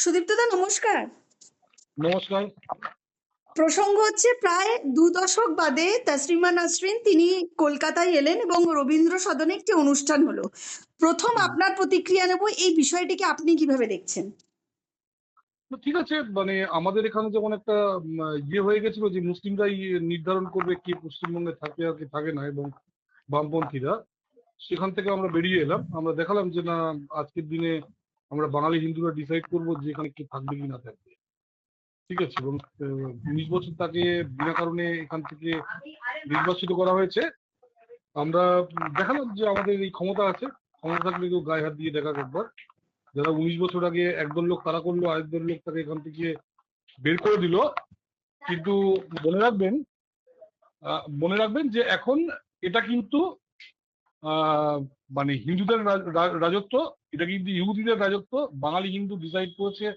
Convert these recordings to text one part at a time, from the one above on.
সুদীপ্ত দা নমস্কার। নমস্কার। প্রসঙ্গ হচ্ছে প্রায় 2 দশক বাদে তসলিমা নাসরিন তিনি কলকাতায় এলেন এবং রবীন্দ্র সদনে একটি অনুষ্ঠান হলো। প্রথম আপনার প্রতিক্রিয়া নেব, এই বিষয়টিকে আপনি কিভাবে দেখছেন? তো ঠিক আছে, মানে আমাদের এখানে যেমন একটা ইয়ে হয়ে গেছিল যে মুসলিমরাই নির্ধারণ করবে কে পশ্চিমবঙ্গে থাকে আর কে থাকে না, এবং বামপন্থীরা, সেখান থেকে আমরা বেরিয়ে এলাম। আমরা দেখালাম যে না, আজকের দিনে আমরা বাঙালি হিন্দুরা ডিসাইড করবো যে এখানে কে থাকবে কি না থাকবে। ঠিক আছে, এবং 19 বছর তাকে বিনা কারণে এখান থেকে নির্বাচিত করা হয়েছে। আমরা দেখালাম যে আমাদের এই ক্ষমতা আছে, ক্ষমতা থাকলে কেউ গায়ে হাত দিয়ে দেখা একবার। যারা 19 বছর আগে একদল লোক তারা করলো, আরেকদল লোক তাকে এখান থেকে বের করে দিল। কিন্তু মনে রাখবেন, যে এখন এটা কিন্তু মানে হিন্দুদের রাজত্ব, এটা কিন্তু ইহুদিদের রাজত্ব। বাঙালি হিন্দু ডিসাইড করেছে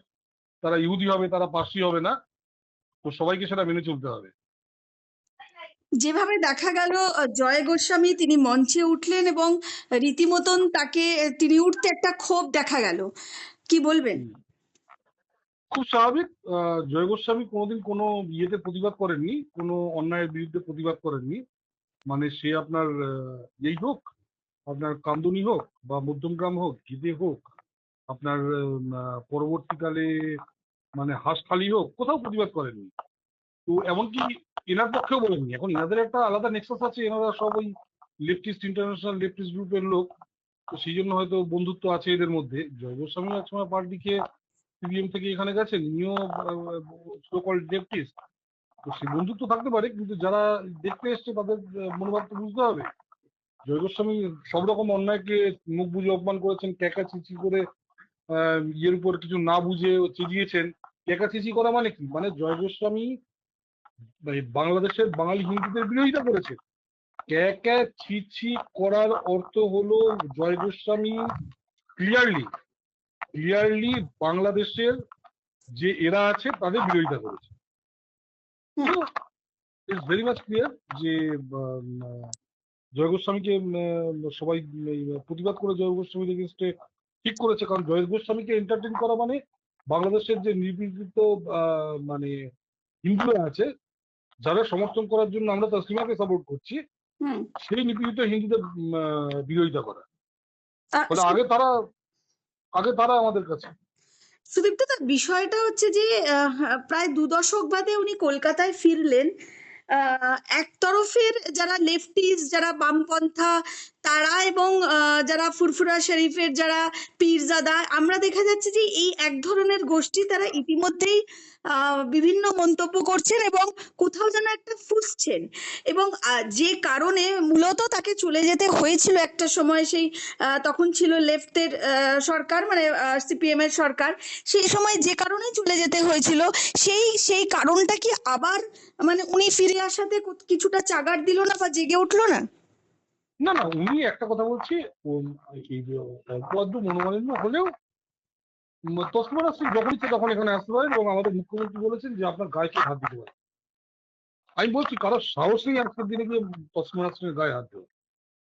তারা ইহুদি হবে, তারা পার্সি হবে না। তো সবাইকে সেটা মেনে চলতে হবে। যেভাবে দেখা গেল জয় গোস্বামী তিনি মঞ্চে উঠলেন এবং রীতিমতন তাকে তিনি উঠতে একটা ক্ষোভ দেখা গেল, কি বলবেন? খুব স্বাভাবিক। জয় গোস্বামী কোনোদিন কোনো ইয়েতে প্রতিবাদ করেননি, কোনো অন্যায়ের বিরুদ্ধে প্রতিবাদ করেননি। মানে সে আপনার এই হোক, আপনার কান্দনি হোক বা মধ্যমগ্রাম হোক, গিদে হোক, আপনার পরবর্তীকালে মানে হাঁসখালি হোক, কোথাও প্রতিবাদ করেননি। তো এমনকি এনার পক্ষেও বলেননি। এখন এনাদের একটা আলাদা নেক্সাস আছে, এনারা সব ওই লেফটিস্ট, ইন্টারন্যাশনাল লেফটিস্ট গ্রুপের লোক। তো সেই জন্য হয়তো বন্ধুত্ব আছে এদের মধ্যে। জয় গোস্বামী একসময় পার্টিকে সিপিএম থেকে এখানে গেছেন, ইনিও সোকল লেফটিস্ট। তো সেই বন্ধুত্ব থাকতে পারে, কিন্তু যারা দেখতে এসছে তাদের মনোভাব তো বুঝতে হবে। জয় গোস্বামী সব রকম অন্যায়কে মুখ বুঝে অপমান করেছেন, ক্যাকা চিচি করে ইয়ের উপর কিছু না বুঝে চেঁচিয়েছেন। ক্যাকা চিচি করা মানে কি? মানে জয় গোস্বামী বাংলাদেশের বাঙালি হিন্দুদের বিরোধিতা করেছে। ক্যাকা ছিছি করার অর্থ হলো জয় গোস্বামী ক্লিয়ারলি বাংলাদেশের যে এরা আছে তাদের বিরোধিতা করেছে। ইটস ভেরি মাচ ক্লিয়ার যে জয় গোস্বামীকে সবাই প্রতিবাদ করে জয় গোস্বামীর এগেনস্টে ঠিক করেছে। কারণ জয় গোস্বামীকে এন্টারটেইন করা মানে বাংলাদেশের যে নিপীড়িত মানে হিন্দুরা আছে, যারা সমর্থন করার জন্য আমরা তসলিমাকে সাপোর্ট করছি, সেই নিপীড়িত হিন্দুদের বিরোধিতা করা। ফলে আগে তারা আমাদের কাছে। সুদীপ্ত দা, বিষয়টা হচ্ছে যে প্রায় 2 দশক বাদে উনি কলকাতায় ফিরলেন। এক তরফের যারা লেফটিস্ট, যারা বামপন্থা তারা, এবং যারা ফুরফুরা শরীফের যারা পীরজাদা, আমরা দেখা যাচ্ছে যে এই এক ধরনের গোষ্ঠী তারা ইতিমধ্যেই বিভিন্ন মন্তব্য করছেন এবং কোথাও যেন একটা ফুঁসছেন। এবং যে কারণে মূলত তাকে চলে যেতে হয়েছিল একটা সময়, সেই তখন ছিল লেফটের সরকার, মানে সিপিএম এর সরকার। সেই সময় যে কারণে চলে যেতে হয়েছিল, সেই কারণটা কি আবার মানে উনি ফিরে আসাতে কিছুটা চাগার দিল না বা জেগে উঠলো না? না না, উনি একটা কথা বলছি, এই যে অল্প মনোমালিন্য হলেও তসলিমা নাসরিন যখন ইচ্ছে তখন এখানে আসতে পারেন, এবং আমাদের মুখ্যমন্ত্রী বলেছেন যে আপনার গায়ে কেউ হাত দিতে পারে। আমি বলছি কারো সাহস নেই আজকের দিনে গিয়ে তসলিমা নাসরিনের গায়ে হাত দেওয়া।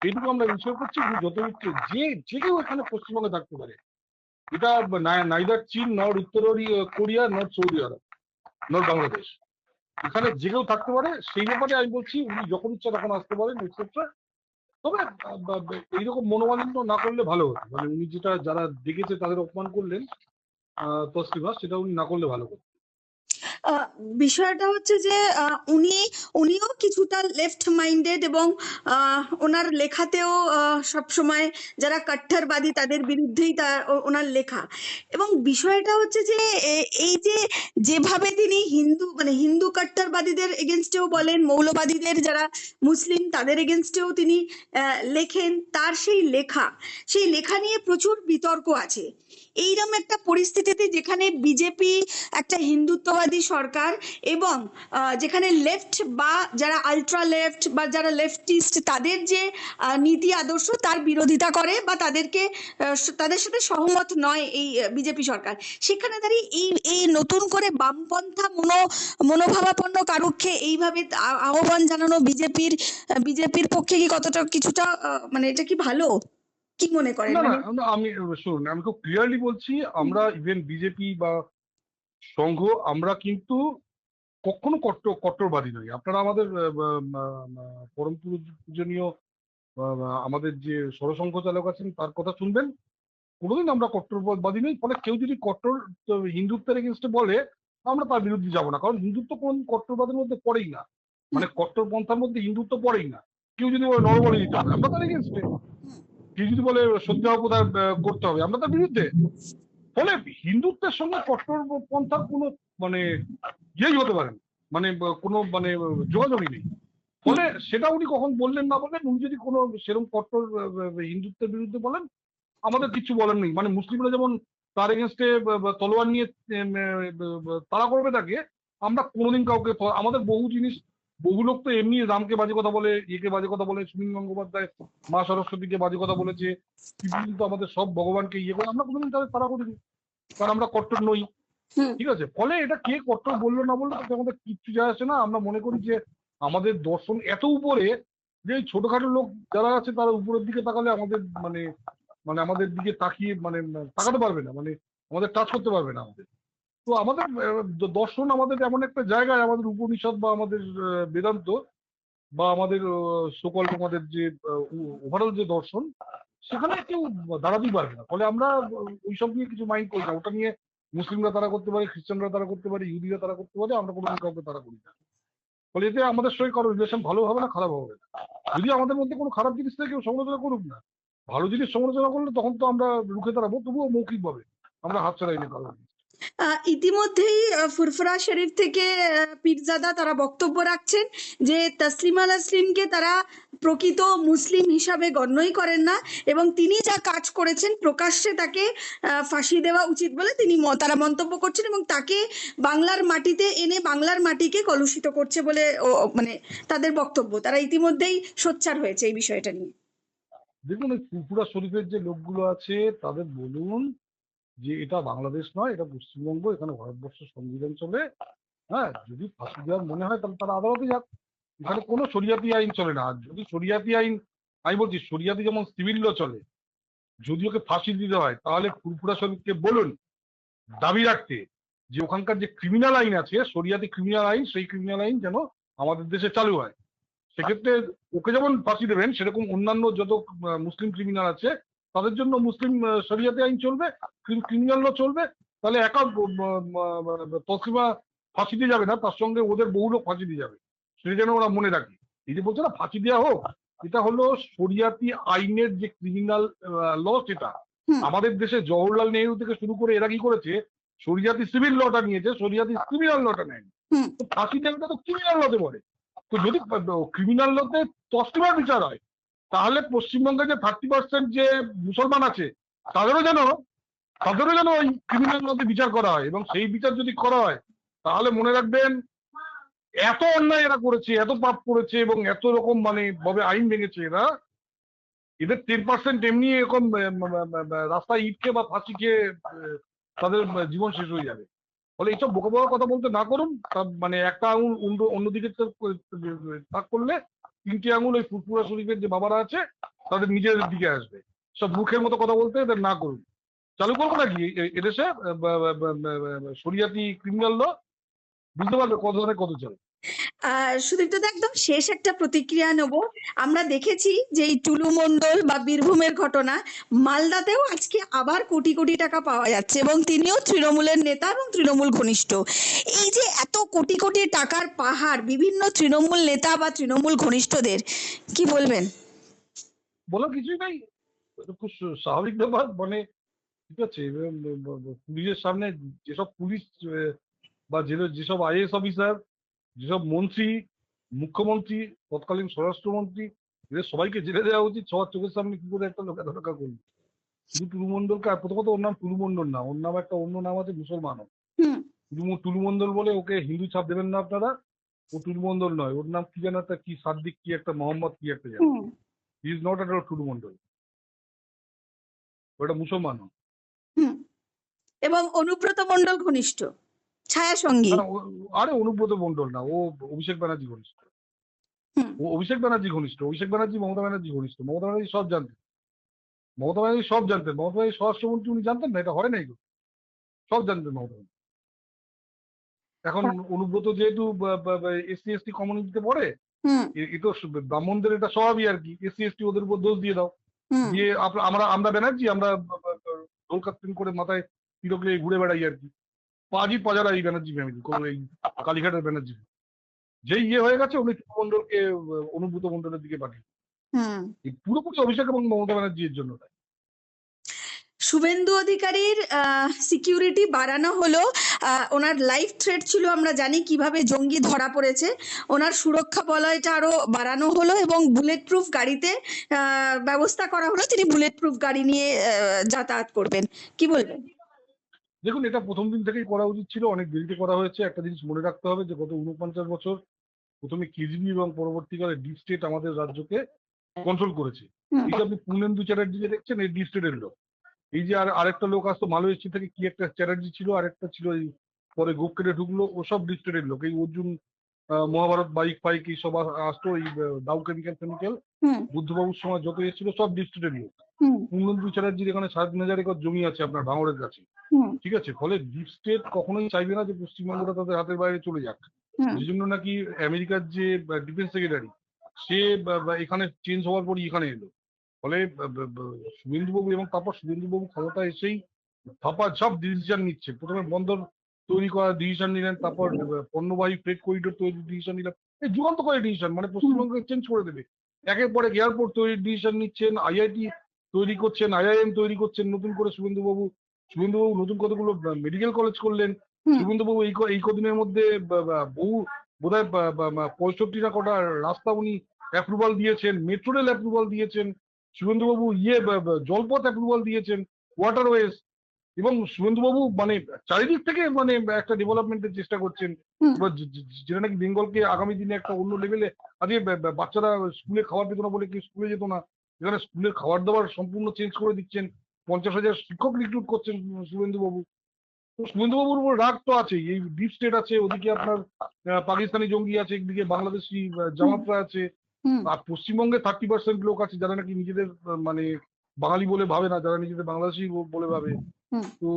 এইটুকু আমরা ইনশিওর করছি যে যত ইচ্ছে যে কেউ এখানে পশ্চিমবঙ্গে থাকতে পারে। এটা নাইদার চীন, নট উত্তর Korea, not Saudi Arab, not Bangladesh. এখানে যে কেউ থাকতে পারে। সেই ব্যাপারে আমি বলছি উনি যখন ইচ্ছা তখন আসতে পারেন এক্সেট্রা। তবে এইরকম মনোমালিন্য না করলে ভালো হতো। মানে উনি যেটা যারা দেখেছে তাদের অপমান করলেন তসলিমা, সেটা উনি না করলে ভালো হতো। বিষয়টা হচ্ছে যে উনিও কিছুটা লেফট মাইন্ডেড, এবং ওনার লেখাতেও সব সময় যারা কট্টরবাদী তাদের বিরুদ্ধেই ওনার লেখা। এবং বিষয়টা হচ্ছে যে এই যে যেভাবে তিনি হিন্দু, মানে হিন্দু কট্টরবাদীদের এগেনস্টেও বলেন, মৌলবাদীদের যারা মুসলিম তাদের এগেনস্টেও তিনি লেখেন, তার সেই লেখা নিয়ে প্রচুর বিতর্ক আছে। এইরকম একটা পরিস্থিতিতে যেখানে বিজেপি একটা হিন্দুত্ববাদী সরকার, এবং যেখানে লেফট বা যারা আলট্রা লেফট বা যারা লেফটিস্ট তাদের যে নীতি আদর্শ তার বিরোধিতা করে বা তাদের সাথে সহমত নয় এই বিজেপি সরকার, সেখানে দাঁড়িয়ে এই নতুন করে বামপন্থা মনোভাবাপন্ন কারুক্ষে এইভাবে আহ্বান জানানো বিজেপির পক্ষে কি কতটা কিছুটা মানে এটা কি ভালো? কি মনে করেন? না না মানে না, আমি শুনুন, আমি খুব ক্লিয়ারলি বলছি, আমরা ইভেন বিজেপি বা সংঘ, আমরা কিন্তু কখনো কট্টরবাদী নই। আপনারা আমাদের পরম পূজনীয় আমাদের যে সরসংঘ চালক আছেন তার কথা শুনবেন, কোনোদিন আমরা কট্টরবাদী নই। ফলে কেউ যদি কট্টর হিন্দুত্বের এগেনস্টে বলে, আমরা তার বিরুদ্ধে যাব না, কারণ হিন্দুত্ব কোন কট্টরবাদের মধ্যে পড়েই না, মানে কট্টরপন্থার মধ্যে হিন্দুত্ব পড়েই না। কেউ যদি বলে নরবলি দিতে হবে, আমরা তার এগেনস্টে। কেউ যদি বলে সন্ধ্যা উপদার করতে হবে, আমরা তার বিরুদ্ধে। ফলে হিন্দুত্বের সঙ্গে কট্টরপন্থার কোনো মানে ইয়েই হতে পারে না, মানে কোনো মানে যোগাযোগই নেই। ফলে সেটা উনি কখন বললেন না বললেন, উনি যদি কোনো সেরকম কট্টর হিন্দুত্বের বিরুদ্ধে বলেন, আমাদের কিছু বলার নেই। মানে মুসলিমরা যেমন তার এগেনস্টে তলোয়ার নিয়ে তাড়া করবে তাকে, আমরা কোনোদিন কাউকে আমাদের বহু জিনিস, বহু লোক তো এমনি রামকে বাজে কথা বলে, ইয়েকে বাজে কথা বলে, সুনীল গঙ্গোপাধ্যায় মা সরস্বতীকে বাজে কথা বলেছে, কিন্তু আমাদের সব ভগবানকে ইয়ে করে, আমরা কোনোদিন তাদের তাড়া করিনি, কারণ আমরা কট্টর নই। হুম ঠিক আছে, ফলে এটা কে কট্টর বললো না বললো তাতে আমাদের কিচ্ছু যায় আসে না। আমরা মনে করি যে আমাদের দর্শন এত উপরে, যে এই ছোটখাটো লোক যারা আছে তারা উপরের দিকে তাকালে আমাদের মানে মানে আমাদের দিকে তাকিয়ে মানে তাকাতে পারবে না, মানে আমাদের টাচ করতে পারবে না আমাদের। তো আমাদের দর্শন আমাদের এমন একটা জায়গায়, আমাদের উপনিষদ বা আমাদের বেদান্ত বা আমাদের সকল আমাদের যে ওভারঅল যে দর্শন, সেখানে কেউ দাঁড়াতেই পারবে না। ফলে আমরা ওইসব নিয়ে কিছু মাইন্ড করি না। ওটা নিয়ে মুসলিমরা তারা করতে পারে, খ্রিস্টানরা তারা করতে পারে, ইহুদিরা তারা করতে পারে, আমরা কোনো কাউকে তারা করি না। ফলে এতে আমাদের সঙ্গে কারো রিলেশন ভালো হবে না, খারাপ হবে না। যদি আমাদের মধ্যে কোনো খারাপ জিনিস থেকে কেউ সমালোচনা করুক না, ভালো জিনিস সমালোচনা করলে তখন তো আমরা রুখে দাঁড়াবো, তবুও মৌখিকভাবে আমরা হাত ছাড়াই না কারো। ইতিমধ্যেই ফুরফুরা শরীফ থেকে পীরজাদা তারা বক্তব্য রাখছেন যে তসলিমা নাসরিনকে তারা প্রকৃত মুসলিম হিসাবে গণ্যই করেন না, এবং তিনি যা কাজ করেছেন প্রকাশ্যে তাকে ফাঁসি দেওয়া উচিত বলে তারা মন্তব্য করছেন, এবং তাকে বাংলার মাটিতে এনে বাংলার মাটিকে কলুষিত করছে বলে মানে তাদের বক্তব্য। তারা ইতিমধ্যেই সোচ্চার হয়েছে এই বিষয়টা নিয়ে। দেখুন, এই ফুরফুরা শরীফের যে লোকগুলো আছে তাদের বলুন যে এটা বাংলাদেশ নয়, এটা পশ্চিমবঙ্গ, এখানে ভারতবর্ষের সংবিধান চলে। হ্যাঁ, যদি ফাঁসি দেওয়ার মনে হয় তাহলে তারা আদালতে যাক, এখানে কোনো শরিয়াতি আইন চলে না। আর যদি শরিয়াতি আইন, আমি বলছি শরিয়াতি যেমন সিভিল ল চলে, যদি ওকে ফাঁসি দিতে হয় তাহলে ফুরফুরা শরীফকে বলুন দাবি রাখতে যে ওখানকার যে ক্রিমিনাল আইন আছে, শরিয়াতি ক্রিমিনাল আইন, সেই ক্রিমিনাল আইন যেন আমাদের দেশে চালু হয়। সেক্ষেত্রে ওকে যেমন ফাঁসি দেবেন, সেরকম অন্যান্য যত মুসলিম ক্রিমিনাল আছে তাদের জন্য মুসলিম শরিয়াতি আইন চলবে, ক্রিমিনাল ল চলবে। তাহলে একা তসলিমা ফাঁসি দিয়ে যাবে না, তার সঙ্গে ওদের বহু লোক ফাঁসি দিয়ে যাবে। সেটা যেন ওরা মনে রাখে। এই যে বলছে না ফাঁসি দেওয়া হোক, এটা হলো শরিয়াতি আইনের যে ক্রিমিনাল ল, সেটা হুম আমাদের দেশে জওহরলাল নেহরু থেকে শুরু করে এরা কি করেছে, শরিয়াতি সিভিল লটা নিয়েছে, শরিয়াতি ক্রিমিনাল লটা নেয়নি। হুম তো ফাঁসি দেওয়াটা তো ক্রিমিনাল লতে পড়ে। তো যদি ক্রিমিনাল লতে তসলিমার বিচার হয়, তাহলে পশ্চিমবঙ্গে যে 30% যে মুসলমান আছে তাদেরও যেন ওই ক্রিমিনাল লতে বিচার করা হয়। এবং সেই বিচার যদি করা হয়, তাহলে মনে রাখবেন এত অন্যায় এরা করেছে, এত পাপ করেছে এবং এত রকম মানে ভাবে আইন ভেঙেছে এরা, এদের 10% এমনি এরকম রাস্তায় ইট খেয়ে বা ফাঁসি খেয়ে তাদের জীবন শেষ হয়ে যাবে। ফলে এইসব বোকা বোকা কথা বলতে না করুন। মানে একটা আঙুল অন্যদিকে তাক করলে 3টে আঙুল ওই ফুরফুরা শরীফের যে বাবারা আছে তাদের নিজেদের দিকে আসবে। সব মুখের মতো কথা বলতে এদের না করুন। চালু করবো নাকি এদেশে শরিয়াতি ক্রিমিনাল ল? বুঝতে পারবে কত ধরনের কত চলে। সুদীপ্তদা, একদম শেষ একটা প্রতিক্রিয়া নেব। আমরা দেখেছি যে এই টুলু মণ্ডল বা বীরভূমের ঘটনা, মালদাতেও আজকে আবার কোটি কোটি টাকা পাওয়া যাচ্ছে, এবং তিনিও তৃণমূলের নেতা এবং তৃণমূল ঘনিষ্ঠ। এই যে এত কোটি কোটি টাকার পাহাড় বিভিন্ন তৃণমূল নেতা বা তৃণমূল ঘনিষ্ঠদের, কি বলবেন? বলার কিছুই নাই, এটা খুব স্বাভাবিক ব্যাপার। মানে ঠিক আছে, পুলিশের সামনে যেসব পুলিশ বা যেসব আইএএস অফিসার, যেসব মন্ত্রী, মুখ্যমন্ত্রী, তৎকালীন স্বরাষ্ট্রমন্ত্রী, এদের সবাইকে জেলে দেওয়া উচিত। সবার চোখের সামনে কি করে একটা লোক এত টাকা করবে? শুধু টুলু মণ্ডলকে, আর প্রথমত ওর নাম টুলু মণ্ডল না, ওর নাম একটা অন্য নাম আছে মুসলমানও। হুম টুলু মণ্ডল বলে ওকে হিন্দু ছাপ দেবেন না আপনারা। ও টুলু মণ্ডল নয়, ওর নাম কি যেন একটা, কি সাদ্দিক কি একটা, মোহাম্মদ কি একটা যেন। হুম হি ইজ নট এট টুলু মণ্ডল, ওটা মুসলমানও। হুম এবং অনুব্রত মণ্ডল ঘনিষ্ঠ, ছায়া না সঙ্গী। না, আরে অনুব্রত মণ্ডল না, ও অভিষেক ব্যানার্জি ঘনিষ্ঠ। হুম ও অভিষেক ব্যানার্জি ঘনিষ্ঠ, অভিষেক ব্যানার্জি মমতা ব্যানার্জি ঘনিষ্ঠ, মমতা ব্যানার্জি সব জানতেন। মমতা ব্যানার্জি সব জানতেন। মমতা ব্যানার্জি স্বরাষ্ট্রমন্ত্রী, উনি জানতেন না এটা হয় নাই গো? সব জানতেন মমতা ব্যানার্জি। এখন অনুব্রত যেহেতু এসসি এসটি কমিউনিটিতে পড়ে, হুম এ তো ব্রাহ্মণদের এটা স্বভাবই আর কি, এসসি এসটি ওদের উপর দোষ দিয়ে দাও, হুম দিয়ে আমরা আমরা ব্যানার্জি, আমরা ঢোল কাপ্তিন করে মাথায় তিলক লেগে ঘুরে বেড়াই আর কি। পাজি পাজারা এই ব্যানার্জি ফ্যামিলি, কোন এই কালীঘাটের ব্যানার্জি। যেই হয়ে গেছে উনি মন্ডলকে অনুব্রত মন্ডলের দিকে পাঠিয়ে, হুম এই পুরোপুরি অভিষেক এবং মমতা ব্যানার্জির জন্য। শুভেন্দু অধিকারীর সিকিউরিটি বাড়ানো হলো। ওনার লাইফ থ্রেট ছিল, আমরা জানি কিভাবে জঙ্গি ধরা পড়েছে। ওনার সুরক্ষা বলয়টা আরো বাড়ানো হলো এবং বুলেট প্রুফ গাড়িতে ব্যবস্থা করা হলো, তিনি বুলেট প্রুফ গাড়ি নিয়ে যাতায়াত করবেন। কি বলবেন? দেখুন, এটা প্রথম দিন থেকেই করা উচিত ছিল, অনেক দেরিতে করা হয়েছে। একটা জিনিস মনে রাখতে হবে যে গত 49 বছর প্রথমে কেজিবি এবং পরবর্তীকালে ডিপ স্টেট আমাদের রাজ্যকে কন্ট্রোল করেছে। হুম এই যে আপনি পূর্ণেন্দু চ্যাটার্জিকে দেখছেন, এই ডিপ স্টেটের লোক। এই যে আরেকটা লোক আসতো মালয়েশিয়া থেকে, কি একটা চ্যাটার্জি ছিল, আরেকটা ছিল এই পরে গোপ কেটে ঢুকলো, ও সব ডিপ স্টেটের লোক। এই অর্জুন, মহাভারত বাইক ফাইক এই সব আসতো, এই দাউ কেমিক্যাল হুম বুদ্ধবাবুর সময় যত এসেছিল সব ডিপ স্টেটের লোক। হুম পূর্ণেন্দু চ্যাটার্জির এখানে 3,500 একর জমি আছে আপনার ভাঙড়ের কাছে, হুম ঠিক আছে? ফলে ডিপ স্টেট কখনোই চাইবে না যে পশ্চিমবঙ্গটা তাদের হাতের বাইরে চলে যাক। হুম যে জন্য নাকি আমেরিকার যে ডিফেন্স সেক্রেটারি, সে এখানে চেঞ্জ হওয়ার পরই এখানে এলো। ফলে শুভেন্দুবাবু, এবং তারপর শুভেন্দুবাবু ক্ষমতা এসেই ধাপা সব ডিসিশন নিচ্ছে। প্রথমে বন্দর তৈরি করার ডিসিশন নিলেন, তারপর পণ্যবাহী ফ্রেট করিডোর তৈরির ডিসিশন নিলেন। এই যুগান্তকারী ডিসিশন, মানে হুম পশ্চিমবঙ্গকে চেঞ্জ করে দেবে। একের পর এক এয়ারপোর্ট তৈরির ডিসিশন নিচ্ছেন, আইআইটি তৈরি করছেন, আইআইএম তৈরি করছেন নতুন করে শুভেন্দুবাবু। শুভেন্দুবাবু নতুন কতগুলো মেডিকেল কলেজ করলেন। হুম শুভেন্দুবাবু এই কদিনের মধ্যে বহু বোধহয় 65 না কটা রাস্তা উনি অ্যাপ্রুভাল দিয়েছেন, মেট্রো রেল অ্যাপ্রুভাল দিয়েছেন। শুভেন্দুবাবু জলপথ অ্যাপ্রুভাল দিয়েছেন, ওয়াটারওয়েজ। এবং শুভেন্দুবাবু মানে চারিদিক থেকে মানে একটা ডেভেলপমেন্টের চেষ্টা করছেন। হুম এবার যেটা নাকি বেঙ্গলকে আগামী দিনে একটা অন্য লেভেলে, আজকে বাচ্চারা স্কুলে খাবার পেত না বলে কেউ স্কুলে যেত না, এখানে স্কুলের খাবার দাবার সম্পূর্ণ চেঞ্জ করে দিচ্ছেন। 50,000 শিক্ষক রিক্রুট করছেন শুভেন্দুবাবু। তো শুভেন্দুবাবুর উপর রাগ তো আছেই। এই ডিপ স্টেট আছে, ওদিকে আপনার পাকিস্তানি জঙ্গি আছে, একদিকে বাংলাদেশি হুম জামাতরা আছে, হুম আর পশ্চিমবঙ্গে 30% লোক আছে যারা নাকি নিজেদের মানে বাঙালি বলে ভাবে না, যারা নিজেদের বাংলাদেশি বলে ভাবে। হুম তো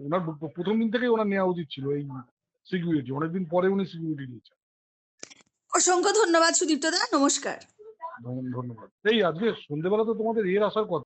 ওনার প্রথম দিন থেকেই ওনার নেওয়া উচিত ছিল এই সিকিউরিটি। অনেকদিন পরে উনি সিকিউরিটি নিয়েছেন। অসংখ্য ধন্যবাদ সুদীপ্ত দা, নমস্কার। ধন্যবাদ। এই আজকে সন্ধ্যেবেলা তো তোমাদের আসার কথা।